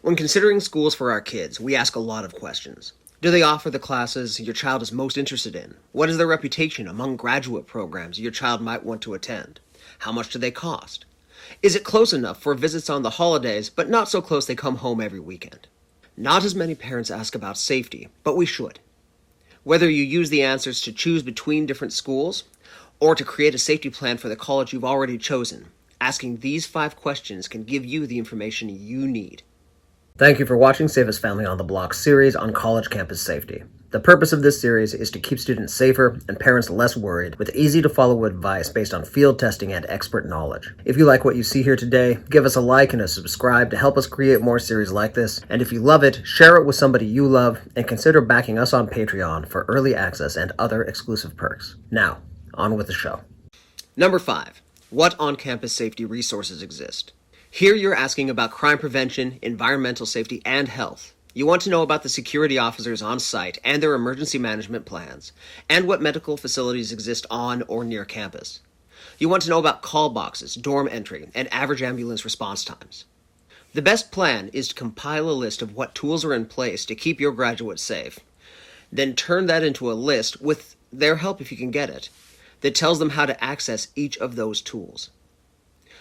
When considering schools for our kids, we ask a lot of questions. Do they offer the classes your child is most interested in? What is their reputation among graduate programs your child might want to attend? How much do they cost? Is it close enough for visits on the holidays, but not so close they come home every weekend? Not as many parents ask about safety, but we should. Whether you use the answers to choose between different schools, or to create a safety plan for the college you've already chosen, asking these 5 questions can give you the information you need. Thank you for watching Safest Family on the Block series on college campus safety. The purpose of this series is to keep students safer and parents less worried with easy-to-follow advice based on field testing and expert knowledge. If you like what you see here today, give us a like and a subscribe to help us create more series like this. And if you love it, share it with somebody you love and consider backing us on Patreon for early access and other exclusive perks. Now, on with the show. Number 5. What on-campus safety resources exist? Here you're asking about crime prevention, environmental safety, and health. You want to know about the security officers on site and their emergency management plans, and what medical facilities exist on or near campus. You want to know about call boxes, dorm entry, and average ambulance response times. The best plan is to compile a list of what tools are in place to keep your graduates safe. Then turn that into a list, with their help if you can get it, that tells them how to access each of those tools.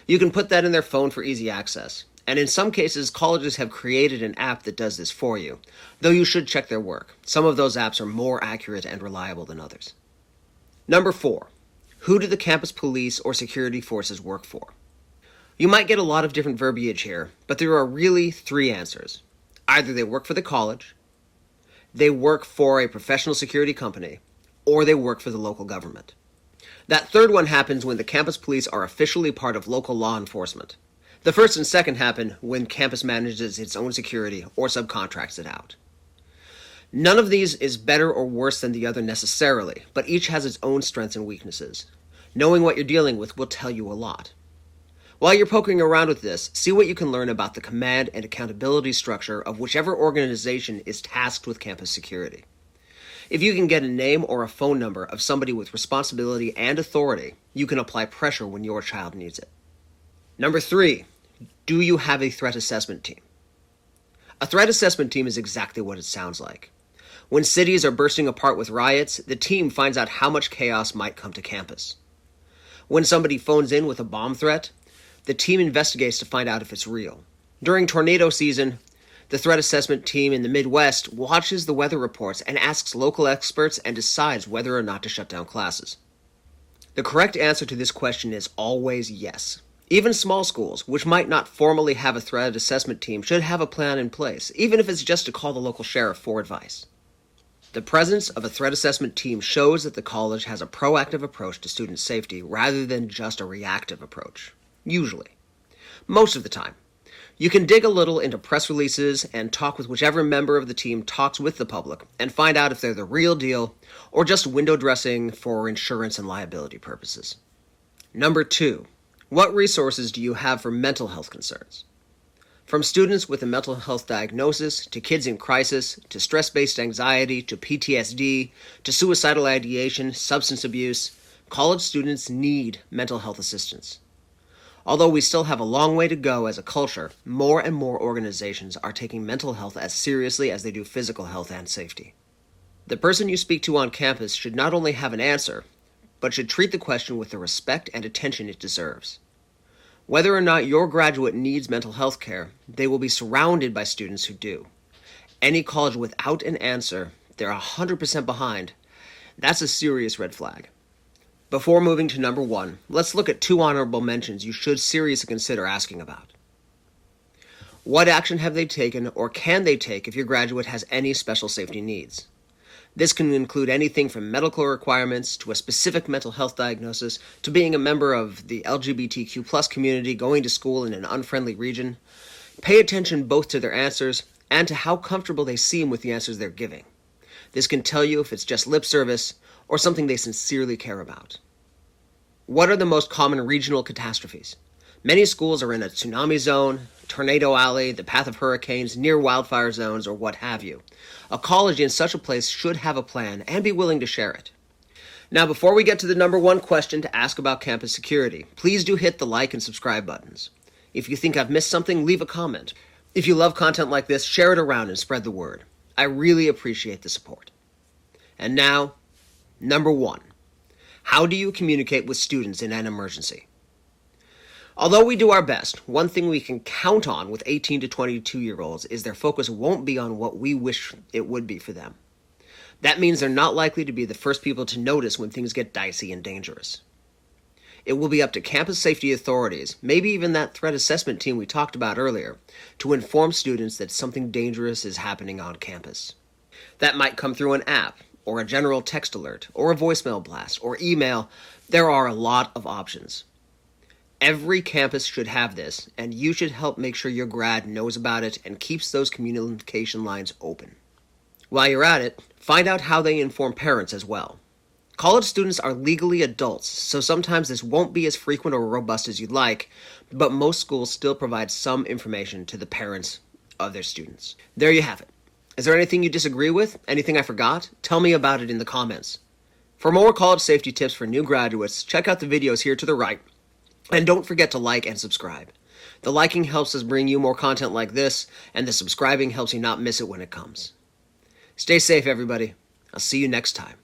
You can put that in their phone for easy access, and in some cases, colleges have created an app that does this for you, though you should check their work. Some of those apps are more accurate and reliable than others. Number 4. Who do the campus police or security forces work for? You might get a lot of different verbiage here, but there are really 3 answers. Either they work for the college, they work for a professional security company, or they work for the local government. That third one happens when the campus police are officially part of local law enforcement. The first and second happen when campus manages its own security or subcontracts it out. None of these is better or worse than the other necessarily, but each has its own strengths and weaknesses. Knowing what you're dealing with will tell you a lot. While you're poking around with this, see what you can learn about the command and accountability structure of whichever organization is tasked with campus security. If you can get a name or a phone number of somebody with responsibility and authority, you can apply pressure when your child needs it. Number 3, do you have a threat assessment team? A threat assessment team is exactly what it sounds like. When cities are bursting apart with riots, the team finds out how much chaos might come to campus. When somebody phones in with a bomb threat, the team investigates to find out if it's real. During tornado season, the threat assessment team in the Midwest watches the weather reports and asks local experts and decides whether or not to shut down classes. The correct answer to this question is always yes. Even small schools, which might not formally have a threat assessment team, should have a plan in place, even if it's just to call the local sheriff for advice. The presence of a threat assessment team shows that the college has a proactive approach to student safety rather than just a reactive approach. Usually. Most of the time. You can dig a little into press releases and talk with whichever member of the team talks with the public and find out if they're the real deal or just window dressing for insurance and liability purposes. Number 2, what resources do you have for mental health concerns? From students with a mental health diagnosis, to kids in crisis, to stress-based anxiety, to PTSD, to suicidal ideation, substance abuse, college students need mental health assistance. Although we still have a long way to go as a culture, more and more organizations are taking mental health as seriously as they do physical health and safety. The person you speak to on campus should not only have an answer, but should treat the question with the respect and attention it deserves. Whether or not your graduate needs mental health care, they will be surrounded by students who do. Any college without an answer, they're 100% behind. That's a serious red flag. Before moving to number 1, let's look at 2 honorable mentions you should seriously consider asking about. What action have they taken or can they take if your graduate has any special safety needs? This can include anything from medical requirements to a specific mental health diagnosis to being a member of the LGBTQ+ community going to school in an unfriendly region. Pay attention both to their answers and to how comfortable they seem with the answers they're giving. This can tell you if it's just lip service or something they sincerely care about. What are the most common regional catastrophes? Many schools are in a tsunami zone, tornado alley, the path of hurricanes, near wildfire zones, or what have you. A college in such a place should have a plan and be willing to share it. Now, before we get to the number 1 question to ask about campus security, please do hit the like and subscribe buttons. If you think I've missed something, leave a comment. If you love content like this, share it around and spread the word. I really appreciate the support. And now, number 1. How do you communicate with students in an emergency? Although we do our best, one thing we can count on with 18 to 22-year-olds is their focus won't be on what we wish it would be for them. That means they're not likely to be the first people to notice when things get dicey and dangerous. It will be up to campus safety authorities, maybe even that threat assessment team we talked about earlier, to inform students that something dangerous is happening on campus. That might come through an app, or a general text alert, or a voicemail blast, or email. There are a lot of options. Every campus should have this, and you should help make sure your grad knows about it and keeps those communication lines open. While you're at it, find out how they inform parents as well. College students are legally adults, so sometimes this won't be as frequent or robust as you'd like, but most schools still provide some information to the parents of their students. There you have it. Is there anything you disagree with? Anything I forgot? Tell me about it in the comments. For more college safety tips for new graduates, check out the videos here to the right. And don't forget to like and subscribe. The liking helps us bring you more content like this, and the subscribing helps you not miss it when it comes. Stay safe, everybody. I'll see you next time.